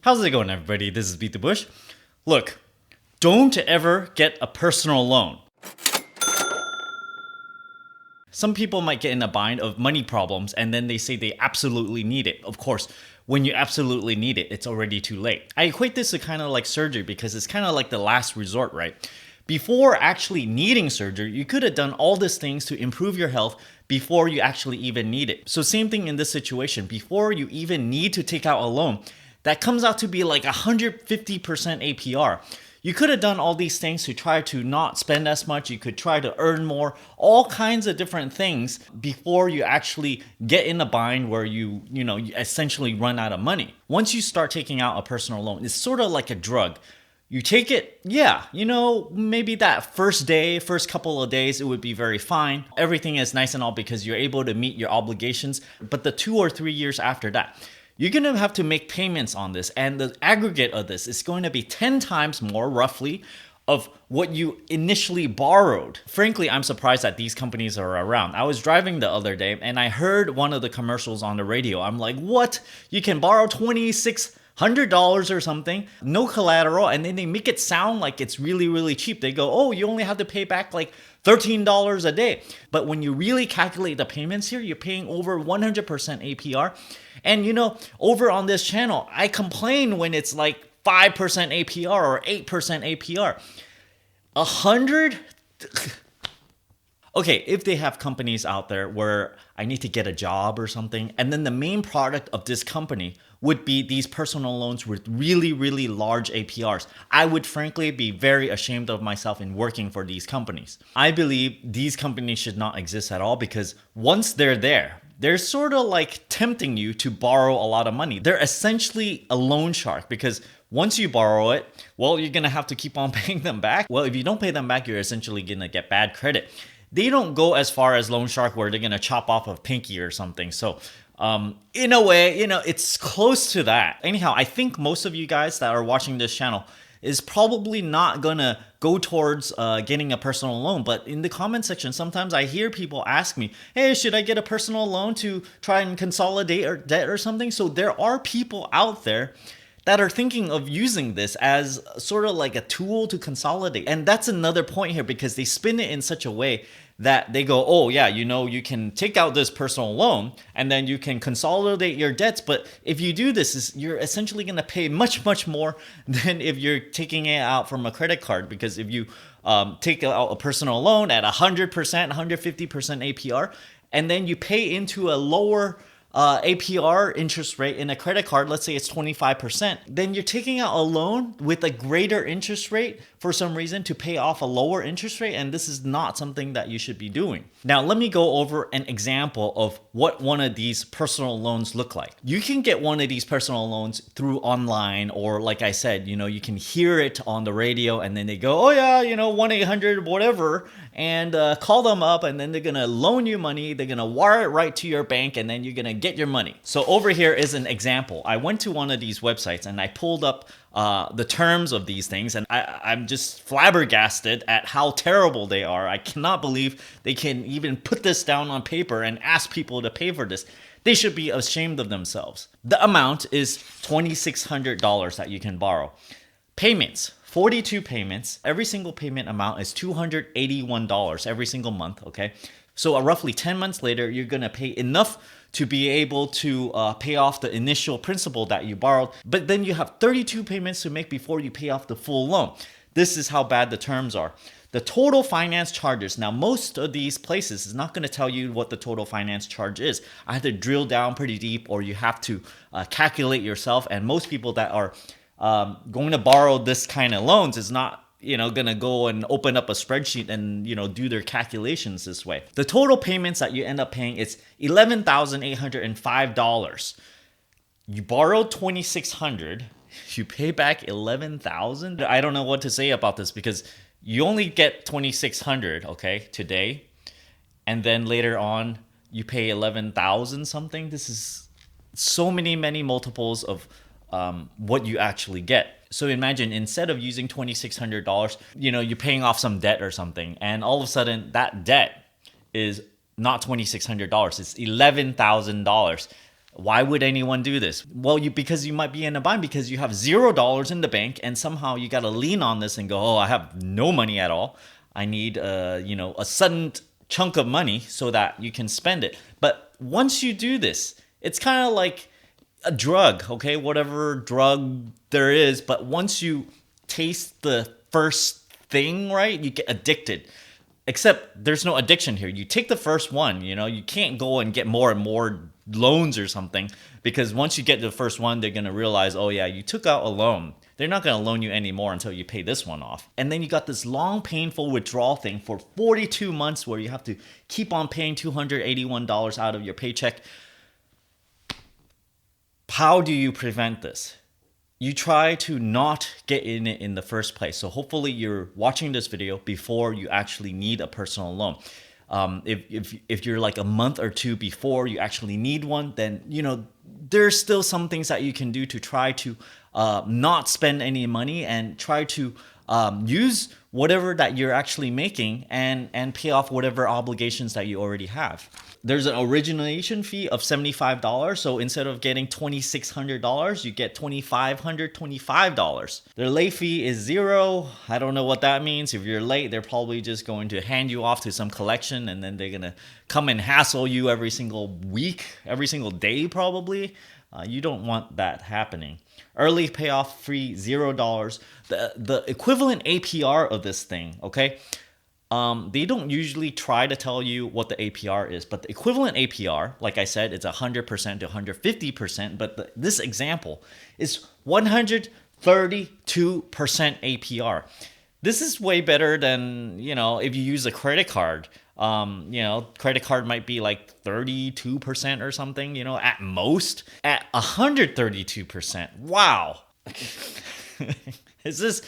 How's it going, everybody? This is BeatTheBush. Look, don't ever get a personal loan. Some people might get in a bind of money problems and then they say they absolutely need it. Of course, when you absolutely need it, it's already too late. I equate this to kind of like surgery because it's kind of like the last resort, right? Before actually needing surgery, you could have done all these things to improve your health before you actually even need it. So same thing in this situation. Before you even need to take out a loan, that comes out to be like 150% APR. You could have done all these things to try to not spend as much. You could try to earn more, all kinds of different things before you actually get in a bind where you essentially run out of money. Once you start taking out a personal loan, it's sort of like a drug. You take it, maybe that first day, first couple of days, it would be very fine. Everything is nice and all because you're able to meet your obligations. But the 2 or 3 years after that, you're going to have to make payments on this. And the aggregate of this is going to be 10 times more roughly of what you initially borrowed. Frankly, I'm surprised that these companies are around. I was driving the other day and I heard one of the commercials on the radio. I'm like, what? You can borrow $2,600 or something, no collateral, and then they make it sound like it's really, really cheap. They go, oh, you only have to pay back like $13 a day. But when you really calculate the payments here, you're paying over 100% APR. And over on this channel, I complain when it's like 5% APR or 8% APR. 100? Okay, if they have companies out there where I need to get a job or something, and then the main product of this company would be these personal loans with really, really large APRs, I would frankly be very ashamed of myself in working for these companies. I believe these companies should not exist at all because once they're there, they're sort of like tempting you to borrow a lot of money. They're essentially a loan shark because once you borrow it, well, you're going to have to keep on paying them back. Well, if you don't pay them back, you're essentially going to get bad credit. They don't go as far as loan shark where they're going to chop off a pinky or something. So in a way, it's close to that. Anyhow, I think most of you guys that are watching this channel is probably not gonna go towards getting a personal loan. But in the comment section, sometimes I hear people ask me, hey, should I get a personal loan to try and consolidate or debt or something? So there are people out there that are thinking of using this as sort of like a tool to consolidate. And that's another point here because they spin it in such a way that they go, oh yeah, you can take out this personal loan and then you can consolidate your debts. But if you do this, you're essentially going to pay much, much more than if you're taking it out from a credit card. Because if you take out a personal loan at 100%, 150% APR, and then you pay into a lower APR interest rate in a credit card, let's say it's 25%, then you're taking out a loan with a greater interest rate for some reason to pay off a lower interest rate, and this is not something that you should be doing. Now, let me go over an example of what one of these personal loans look like. You can get one of these personal loans through online, or like I said, you can hear it on the radio and then they go, oh yeah, 1-800 whatever, and call them up and then they're gonna loan you money, they're gonna wire it right to your bank, and then you're gonna get your money. So over here is an example. I went to one of these websites and I pulled up the terms of these things, and I'm just flabbergasted at how terrible they are. I cannot believe they can even put this down on paper and ask people to pay for this. They should be ashamed of themselves. The amount is $2,600 that you can borrow. Payments, 42 payments. Every single payment amount is $281 every single month, okay? So roughly 10 months later, you're going to pay enough to be able to pay off the initial principal that you borrowed. But then you have 32 payments to make before you pay off the full loan. This is how bad the terms are. The total finance charges. Now, most of these places is not going to tell you what the total finance charge is. I had to drill down pretty deep, or you have to calculate yourself. And most people that are going to borrow this kind of loans is not gonna go and open up a spreadsheet and do their calculations this way. The total payments that you end up paying is $11,805. You borrowed $2,600, you pay back $11,000. I don't know what to say about this because you only get $2,600, okay, today, and then later on you pay $11,000 something. This is so many multiples of what you actually get. So imagine instead of using $2,600, you're paying off some debt or something, and all of a sudden that debt is not $2,600, it's $11,000. Why would anyone do this? Well, because you might be in a bind because you have $0 in the bank and somehow you got to lean on this and go, oh, I have no money at all. I need a sudden chunk of money so that you can spend it. But once you do this, it's kind of like a drug, okay? Whatever drug there is, but once you taste the first thing, right, you get addicted. Except there's no addiction here. You take the first one, you can't go and get more and more loans or something because once you get the first one, they're going to realize, oh yeah, you took out a loan. They're not going to loan you anymore until you pay this one off. And then you got this long, painful withdrawal thing for 42 months where you have to keep on paying $281 out of your paycheck. How do you prevent this? You try to not get in it in the first place. So hopefully you're watching this video before you actually need a personal loan. If you're like a month or two before you actually need one, then there's still some things that you can do to try to not spend any money and try to use whatever that you're actually making and pay off whatever obligations that you already have. There's an origination fee of $75. So instead of getting $2,600, you get $2,525. Their late fee is $0. I don't know what that means. If you're late, they're probably just going to hand you off to some collection and then they're going to come and hassle you every single week, every single day probably. You don't want that happening. Early payoff free, $0. The equivalent APR of this thing, okay? They don't usually try to tell you what the APR is, but the equivalent APR, like I said, it's 100% to 150%, but this example is 132% APR. This is way better than, if you use a credit card. Credit card might be like 32% or something, at most. At 132%. Wow. Is this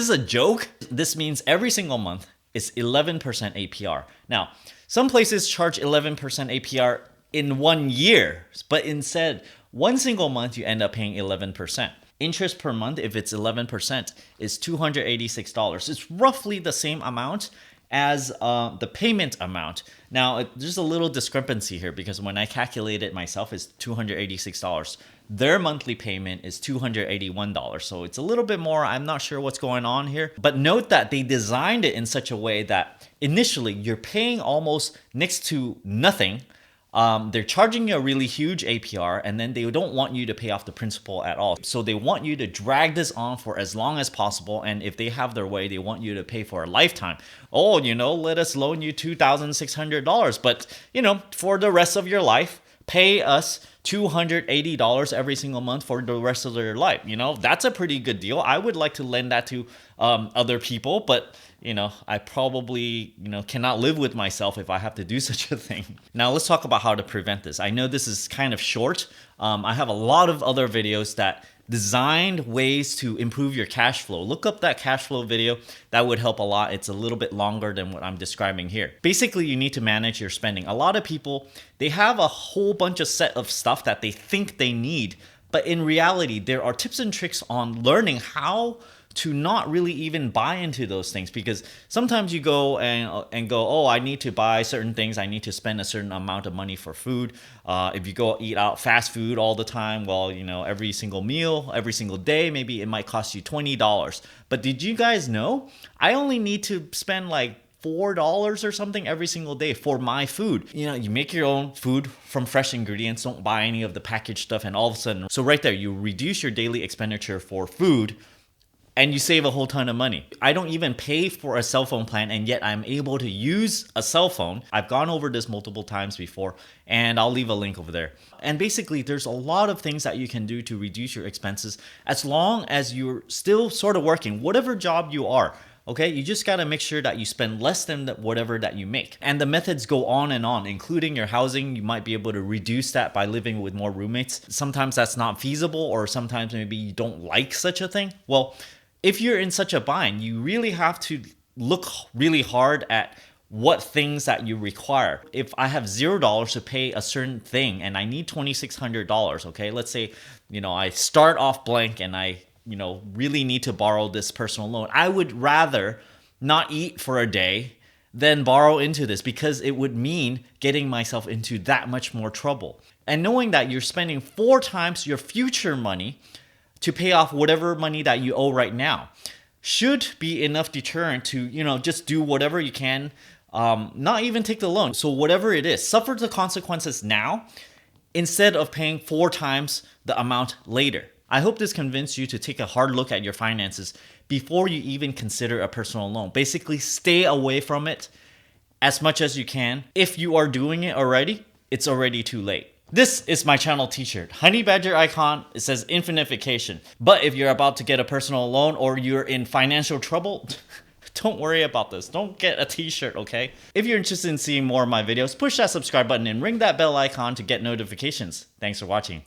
a joke? This means every single month it's 11% APR. Now, some places charge 11% APR in 1 year, but instead, one single month you end up paying 11%. Interest per month, if it's 11%, is $286. It's roughly the same amount as the payment amount. Now, there's a little discrepancy here because when I calculate it myself, it's $286. Their monthly payment is $281. So it's a little bit more. I'm not sure what's going on here. But note that they designed it in such a way that initially you're paying almost next to nothing. They're charging you a really huge APR and then they don't want you to pay off the principal at all. So they want you to drag this on for as long as possible. And if they have their way, they want you to pay for a lifetime. Oh, let us loan you $2,600. But, for the rest of your life, pay us $280 every single month for the rest of their life. That's a pretty good deal. I would like to lend that to other people, but I probably, cannot live with myself if I have to do such a thing. Now let's talk about how to prevent this. I know this is kind of short. I have a lot of other videos that designed ways to improve your cash flow. Look up that cash flow video. That would help a lot. It's a little bit longer than what I'm describing here. Basically, you need to manage your spending. A lot of people, they have a whole bunch of set of stuff that they think they need, but in reality, there are tips and tricks on learning how to not really even buy into those things, because sometimes you go and go, oh, I need to buy certain things. I need to spend a certain amount of money for food. If you go eat out fast food all the time, well, every single meal, every single day, maybe it might cost you $20. But did you guys know I only need to spend like $4 or something every single day for my food? You make your own food from fresh ingredients. Don't buy any of the packaged stuff, and all of a sudden, so right there, you reduce your daily expenditure for food and you save a whole ton of money. I don't even pay for a cell phone plan, and yet I'm able to use a cell phone. I've gone over this multiple times before, and I'll leave a link over there. And basically, there's a lot of things that you can do to reduce your expenses as long as you're still sort of working, whatever job you are. Okay, you just gotta make sure that you spend less than whatever that you make. And the methods go on and on, including your housing. You might be able to reduce that by living with more roommates. Sometimes that's not feasible, or sometimes maybe you don't like such a thing. Well, if you're in such a bind, you really have to look really hard at what things that you require. If I have $0 to pay a certain thing and I need $2,600, okay, let's say, I start off blank and I, really need to borrow this personal loan. I would rather not eat for a day than borrow into this, because it would mean getting myself into that much more trouble. And knowing that you're spending 4 times your future money to pay off whatever money that you owe right now should be enough deterrent to, just do whatever you can, not even take the loan. So whatever it is, suffer the consequences now instead of paying 4 times the amount later. I hope this convinced you to take a hard look at your finances before you even consider a personal loan. Basically, stay away from it as much as you can. If you are doing it already, it's already too late. This is my channel t-shirt. Honey Badger icon, it says infinification. But if you're about to get a personal loan or you're in financial trouble, don't worry about this. Don't get a t-shirt, okay? If you're interested in seeing more of my videos, push that subscribe button and ring that bell icon to get notifications. Thanks for watching.